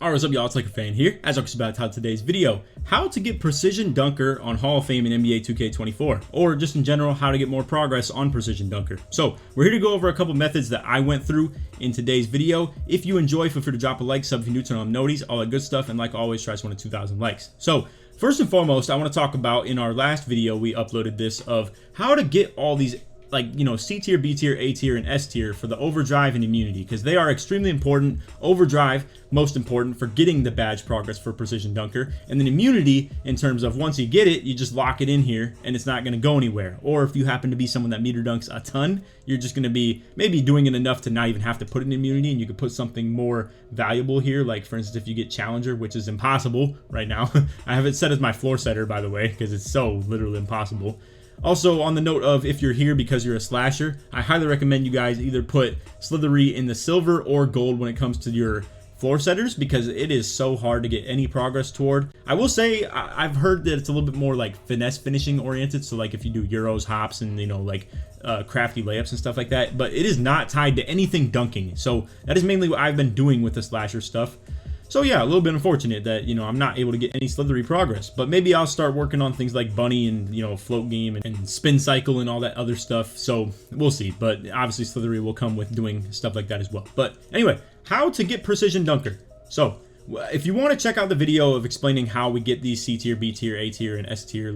Alright, what's up y'all, it's LakerFan here. As I was about to tell today's video, how to get precision dunker on Hall of Fame in NBA 2K24, or just in general, how to get more progress on precision dunker. So we're here to go over a couple methods that I went through in today's video. If you enjoy, feel free to drop a like, sub if you're new, turn on noties, all that good stuff, and like always, try to one to 2,000 likes. So first and foremost, I want to talk about, in our last video, we uploaded this of how to get all these C tier, B tier, A tier, and S tier for the overdrive and immunity, because they are extremely important. Overdrive, most important for getting the badge progress for precision dunker, and then immunity in terms of once you get it, you just lock it in here and it's not going to go anywhere. Or if you happen to be someone that meter dunks a ton, you're just going to be maybe doing it enough to not even have to put it in immunity, and you could put something more valuable here, like for instance if you get challenger, which is impossible right now. I have it set as my floor setter, by the way, because it's so literally impossible. Also, on the note of if you're here because you're a slasher, I highly recommend you guys either put Slithery in the silver or gold when it comes to your floor setters, because it is so hard to get any progress toward. I will say I've heard that it's a little bit more like finesse finishing oriented, so like if you do euros, hops, and crafty layups and stuff like that, but it is not tied to anything dunking. So that is mainly what I've been doing with the slasher stuff. So yeah, a little bit unfortunate that, I'm not able to get any Slithery progress, but maybe I'll start working on things like bunny and, float game and spin cycle and all that other stuff. So we'll see, but obviously Slithery will come with doing stuff like that as well. But anyway, how to get precision dunker. So if you want to check out the video of explaining how we get these C tier, B tier, A tier, and S tier,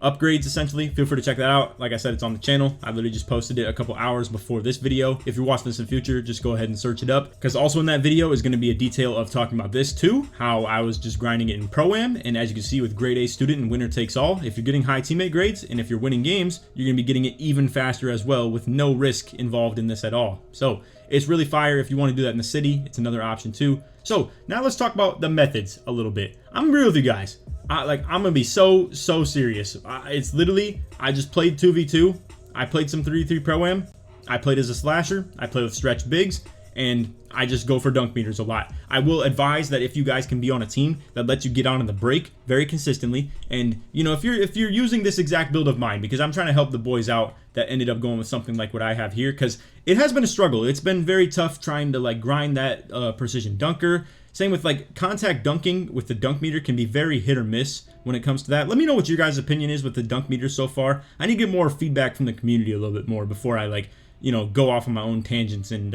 upgrades essentially, feel free to check that out. Like I said, it's on the channel. I literally just posted it a couple hours before this video. If you're watching this in the future, just go ahead and search it up, because also in that video is going to be a detail of talking about this too, how I was just grinding it in Pro-Am, and as you can see with grade A student and winner takes all, if you're getting high teammate grades and if you're winning games, you're going to be getting it even faster as well with no risk involved in this at all. So it's really fire. If you want to do that in the city, it's another option too. So now let's talk about the methods a little bit. I'm real with you guys. I'm gonna be so serious. It's literally, I just played 2v2. I played some 3v3 Pro-Am. I played as a slasher. I play with stretch bigs, and I just go for dunk meters a lot. I will advise that if you guys can be on a team that lets you get on in the break very consistently, and if you're using this exact build of mine, because I'm trying to help the boys out that ended up going with something like what I have here, because it has been a struggle. It's been very tough trying to grind that precision dunker. Same with contact dunking with the dunk meter can be very hit or miss when it comes to that. Let me know what your guys' opinion is with the dunk meter so far. I need to get more feedback from the community a little bit more before I go off on my own tangents and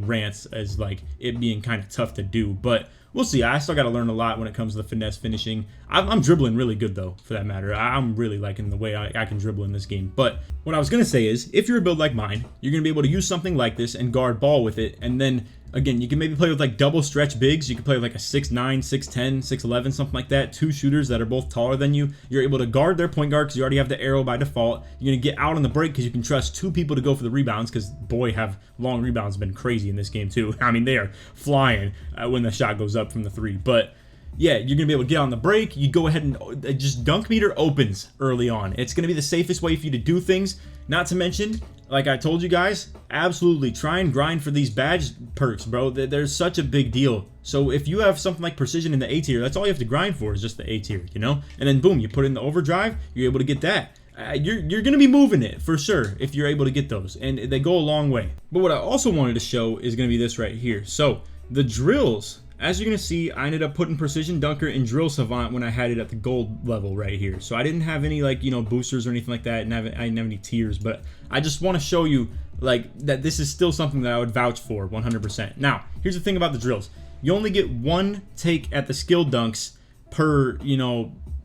rants as it being kind of tough to do. But we'll see. I still got to learn a lot when it comes to the finesse finishing. I'm dribbling really good though, for that matter. I'm really liking the way I can dribble in this game. But what I was going to say is, if you're a build like mine, you're going to be able to use something like this and guard ball with it, and then again, you can maybe play with double stretch bigs. You can play with a 6'9", 6'10", 6'11", something like that. Two shooters that are both taller than you. You're able to guard their point guard because you already have the arrow by default. You're going to get out on the break because you can trust two people to go for the rebounds, because boy, have long rebounds been crazy in this game too. I mean, they are flying when the shot goes up from the three. But yeah, you're going to be able to get on the break. You go ahead and just dunk meter opens early on. It's going to be the safest way for you to do things. Not to mention, like I told you guys, absolutely try and grind for these badge perks, bro. They're such a big deal. So if you have something like precision in the A tier, that's all you have to grind for is just the A tier, And then boom, you put in the overdrive, you're able to get that. You're going to be moving it for sure if you're able to get those, and they go a long way. But what I also wanted to show is going to be this right here. So the drills, as you're going to see, I ended up putting precision dunker in drill savant when I had it at the gold level right here. So I didn't have any boosters or anything like that, and I didn't have any tiers, but I just want to show you that this is still something that I would vouch for 100%. Now, here's the thing about the drills. You only get one take at the skill dunks per,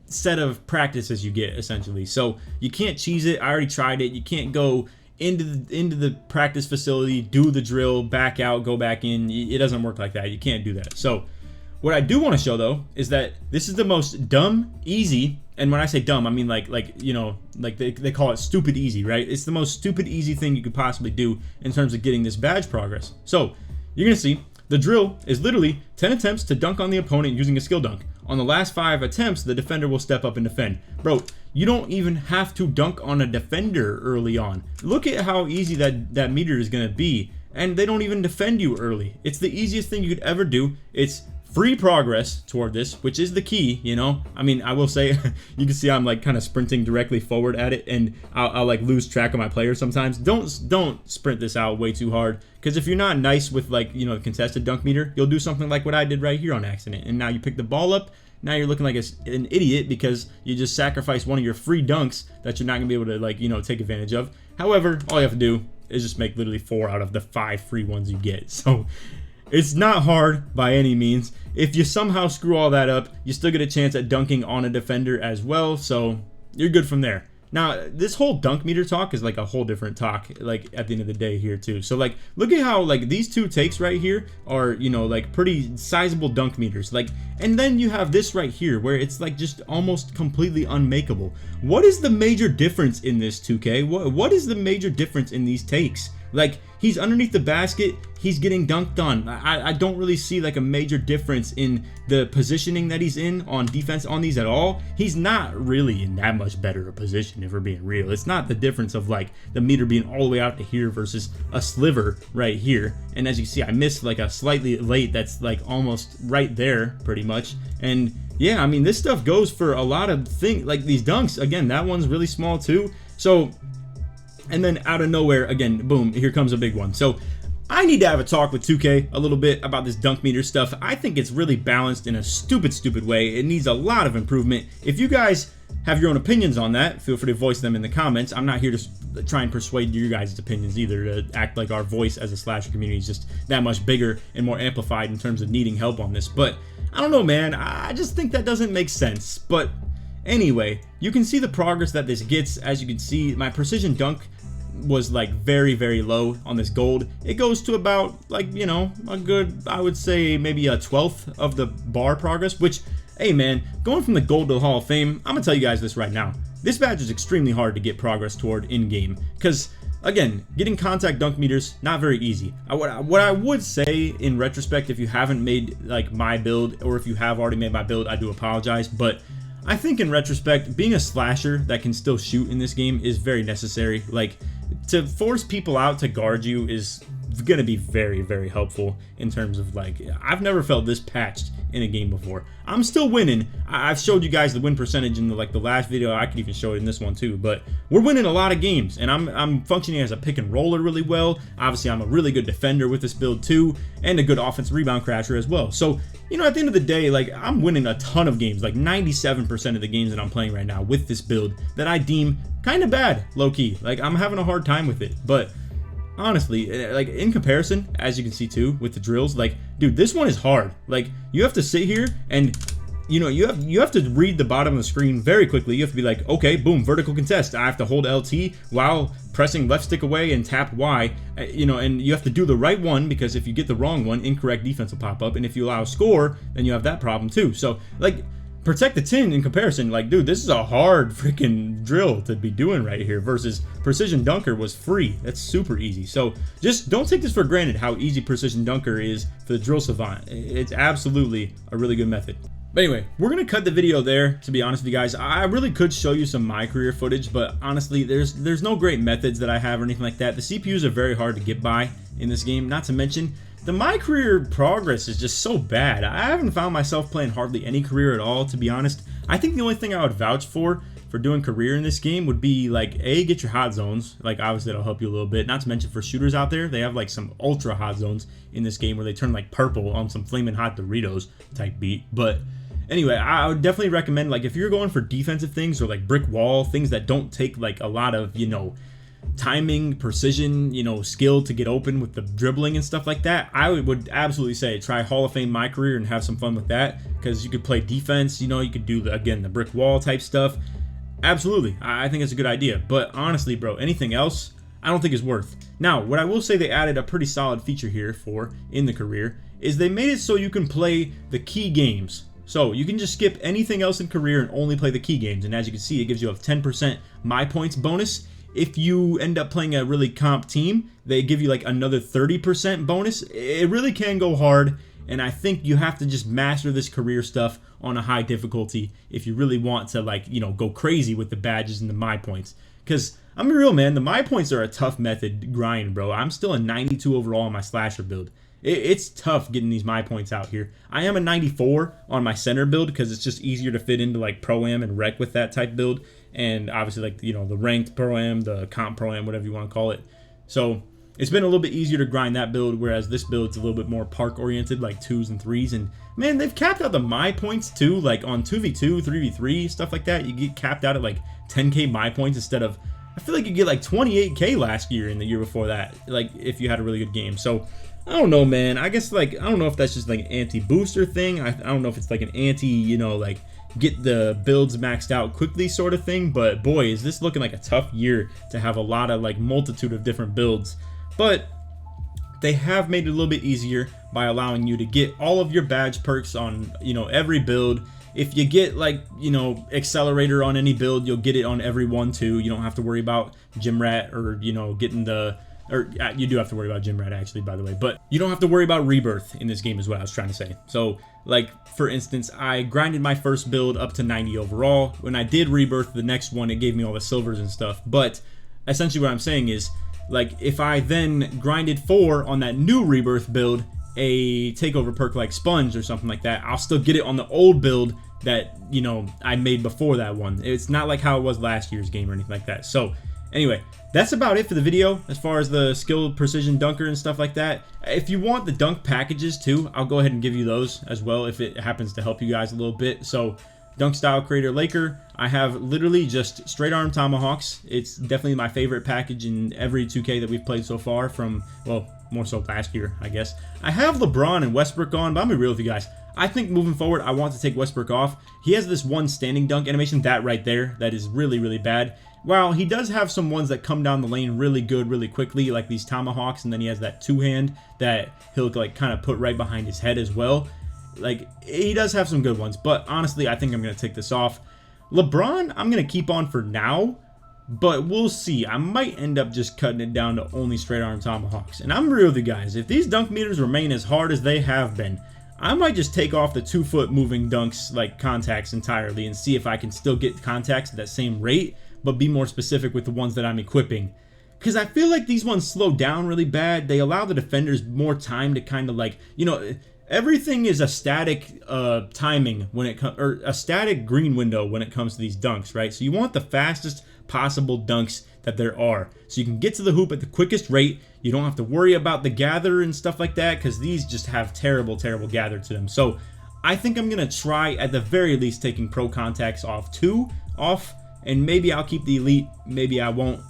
set of practices you get essentially. So you can't cheese it. I already tried it. You can't go into the practice facility, do the drill, back out, go back in. It doesn't work like that. You can't do that. So what I do want to show though is that this is the most dumb, easy, and when I say dumb, I mean they call it stupid easy, right? It's the most stupid easy thing you could possibly do in terms of getting this badge progress. So you're gonna see the drill is literally 10 attempts to dunk on the opponent using a skill dunk. On the last 5 attempts, the defender will step up and defend. Bro, you don't even have to dunk on a defender early on. Look at how easy that meter is going to be. And they don't even defend you early. It's the easiest thing you could ever do. It's free progress toward this, which is the key, you know. I mean, I will say, you can see I'm like kind of sprinting directly forward at it, and I'll like lose track of my players sometimes. Don't sprint this out way too hard, because if you're not nice with, like, you know, the contested dunk meter, you'll do something like what I did right here on accident, and now you pick the ball up. Now you're looking like an idiot because you just sacrificed one of your free dunks that you're not gonna be able to, like, you know, take advantage of. However, all you have to do is just make literally 4 out of the 5 free ones you get. So it's not hard by any means. If you somehow screw all that up, you still get a chance at dunking on a defender as well, so you're good from there. Now, this whole dunk meter talk is like a whole different talk, like, at the end of the day here too. So, like, look at how, like, these 2 takes right here are, you know, like, pretty sizable dunk meters. Like, and then you have this right here where it's like just almost completely unmakeable. What is the major difference in this 2K? What is the major difference in these takes? Like, he's underneath the basket, he's getting dunked on. I don't really see like a major difference in the positioning that he's in on defense on these at all. He's not really in that much better a position, if we're being real. It's not the difference of like the meter being all the way out to here versus a sliver right here. And as you see, I missed like a slightly late that's like almost right there pretty much. And yeah, I mean, this stuff goes for a lot of things, like these dunks. Again, that one's really small too. So, and then out of nowhere, again, boom, here comes a big one. So I need to have a talk with 2K a little bit about this dunk meter stuff. I think it's really balanced in a stupid way. It needs a lot of improvement. If you guys have your own opinions on that, feel free to voice them in the comments. I'm not here to try and persuade your guys' opinions either, to act like our voice as a slasher community is just that much bigger and more amplified in terms of needing help on this. But I don't know, man. I just think that doesn't make sense. But anyway, you can see the progress that this gets. As you can see, my precision dunk was like very low on this gold. It goes to about, like, you know, a good, I would say maybe a 1/12 of the bar progress, which, hey man, going from the gold to the Hall of Fame, I'm gonna tell you guys this right now. This badge is extremely hard to get progress toward in game, because again, getting contact dunk meters, not very easy. What I would say in retrospect, if you haven't made like my build, or if you have already made my build, I do apologize, but I think in retrospect, being a slasher that can still shoot in this game is very necessary. Like, to force people out to guard you is gonna be very helpful in terms of, like, I've never felt this patched in a game before. I'm still winning. I've showed you guys the win percentage in the last video. I could even show it in this one too, but we're winning a lot of games, and I'm functioning as a pick and roller really well. Obviously, I'm a really good defender with this build too, and a good offensive rebound crasher as well. So, you know, at the end of the day, like, I'm winning a ton of games, like 97% of the games that I'm playing right now with this build that I deem kind of bad, low-key. Like, I'm having a hard time with it, but honestly, like, in comparison, as you can see too with the drills, like, dude, this one is hard. Like, you have to sit here and, you know, you have to read the bottom of the screen very quickly. You have to be like, okay, boom, vertical contest. I have to hold LT while pressing left stick away and tap Y, you know, and you have to do the right one, because if you get the wrong one, incorrect defense will pop up, and if you allow a score, then you have that problem too. So, like, protect the tin in comparison, like, dude, this is a hard freaking drill to be doing right here, versus precision dunker was free. That's super easy. So just don't take this for granted, how easy precision dunker is for the drill savant. It's absolutely a really good method. But anyway, we're gonna cut the video there, to be honest with you guys. I really could show you some MyCareer footage, but honestly, there's no great methods that I have or anything like that. The CPUs are very hard to get by in this game, not to mention the MyCareer progress is just so bad. I haven't found myself playing hardly any career at all, to be honest. I think the only thing I would vouch for doing career in this game would be, like, A, get your hot zones. Like, obviously that'll help you a little bit. Not to mention for shooters out there, they have like some ultra hot zones in this game where they turn like purple on some flaming hot Doritos type beat. But anyway, I would definitely recommend, like, if you're going for defensive things or like brick wall, things that don't take like a lot of, you know, timing, precision, you know, skill to get open with the dribbling and stuff like that, I would absolutely say try Hall of Fame MyCareer and have some fun with that, because you could play defense, you know, you could do again the brick wall type stuff. Absolutely, I think it's a good idea. But honestly, bro, anything else I don't think is worth. Now, what I will say they added a pretty solid feature here for in the career is they made it so you can play the key games. So you can just skip anything else in career and only play the key games. And as you can see, it gives you a 10% my points bonus. If you end up playing a really comp team, they give you like another 30% bonus. It really can go hard, and I think you have to just master this career stuff on a high difficulty if you really want to, like, you know, go crazy with the badges and the my points. Because I'm real, man, the my points are a tough method grind, bro. I'm still a 92 overall on my slasher build. it's tough getting these my points out here. I am a 94 on my center build because it's just easier to fit into like Pro-Am and Rec with that type build. And obviously like, you know, the ranked Pro-Am, the comp Pro-Am, whatever you want to call it. So it's been a little bit easier to grind that build, whereas this build's a little bit more park oriented, like 2s and 3s. And man, they've capped out the my points too, like on 2v2, 3v3, stuff like that. You get capped out at like 10k my points instead of, I feel like you get like 28k last year and the year before that, like if you had a really good game. So I don't know, man. I guess like, I don't know if that's just like an anti-booster thing. I don't know if it's like an anti, you know, like get the builds maxed out quickly sort of thing. But boy, is this looking like a tough year to have a lot of like multitude of different builds. But they have made it a little bit easier by allowing you to get all of your badge perks on, you know, every build. If you get like, you know, accelerator on any build, you'll get it on every one too. You don't have to worry about gym rat or, you know, getting the, or you do have to worry about gym rat actually, by the way, but you don't have to worry about rebirth in this game is what I was trying to say. So like, for instance, I grinded my first build up to 90 overall. When I did rebirth the next one, it gave me all the silvers and stuff. But essentially what I'm saying is, like, if I then grinded 4 on that new rebirth build, a takeover perk like sponge or something like that, I'll still get it on the old build that, you know, I made before that one. It's not like how it was last year's game or anything like that. So anyway, that's about it for the video as far as the skill precision dunker and stuff like that. If you want the dunk packages too, I'll go ahead and give you those as well if it happens to help you guys a little bit. So dunk style creator Laker, I have literally just straight arm tomahawks. It's definitely my favorite package in every 2K that we've played so far from, well, more so last year, I guess. I have LeBron and Westbrook on, but I'm gonna be real with you guys. I think moving forward, I want to take Westbrook off. He has this one standing dunk animation, that right there, that is really, really bad. While he does have some ones that come down the lane really good, really quickly, like these tomahawks, and then he has that two-hand that he'll like kind of put right behind his head as well. Like, he does have some good ones, but honestly, I think I'm going to take this off. LeBron, I'm going to keep on for now, but we'll see. I might end up just cutting it down to only straight arm tomahawks. And I'm real with you guys, if these dunk meters remain as hard as they have been, I might just take off the 2-foot moving dunks, like contacts entirely, and see if I can still get contacts at that same rate, but be more specific with the ones that I'm equipping. Because I feel like these ones slow down really bad. They allow the defenders more time to kind of like, you know, everything is a static timing when it comes, or a static green window when it comes to these dunks, right? So you want the fastest possible dunks that there are, so you can get to the hoop at the quickest rate. You don't have to worry about the gather and stuff like that, because these just have terrible gather to them. So I think I'm gonna try at the very least taking pro contacts off, and maybe I'll keep the elite, maybe I won't.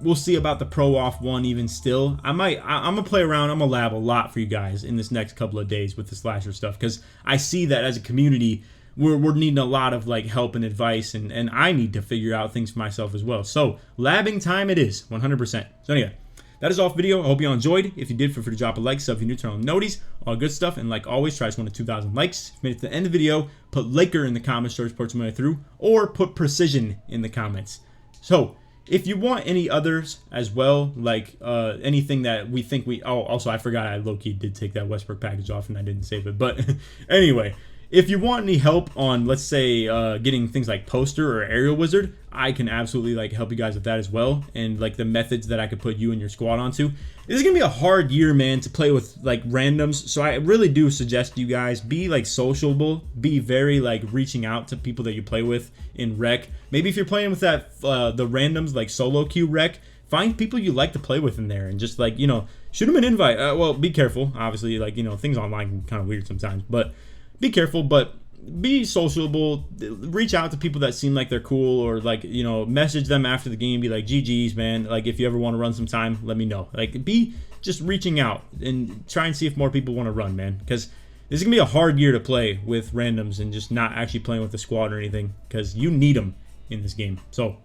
We'll see about the pro off one even still. I'm gonna play around. I'm gonna lab a lot for you guys in this next couple of days with the slasher stuff, because I see that as a community we're needing a lot of like help and advice, and I need to figure out things for myself as well. So labbing time it is, 100%. So anyway, that is all for video. I hope you all enjoyed. If you did, feel free to drop a like, sub if you're new, turn on noties, all good stuff. And like always, try to one to 2,000 likes. If you made it to the end of the video, put Laker in the comments, show support some way through, or put precision in the comments. So if you want any others as well, like anything that we think we, oh, also I forgot I low-key did take that Westbrook package off and I didn't save it. But anyway, if you want any help on, let's say, getting things like Poster or Aerial Wizard, I can absolutely like help you guys with that as well, and like the methods that I could put you and your squad onto. This is gonna be a hard year, man, to play with like randoms. So I really do suggest you guys be like sociable, be very like reaching out to people that you play with in rec. Maybe if you're playing with that the randoms like solo queue rec, find people you like to play with in there and just like, you know, shoot them an invite. Well, be careful, obviously, like, you know, things online can be kind of weird sometimes, but be careful, but be sociable. Reach out to people that seem like they're cool, or like, you know, message them after the game, be like, GG's, man, like if you ever want to run some time, let me know. Like, be just reaching out and try and see if more people want to run, man, because this is gonna be a hard year to play with randoms and just not actually playing with the squad or anything, because you need them in this game. So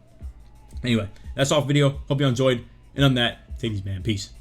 anyway, that's all for video. Hope you enjoyed, and on that, take these, man. Peace.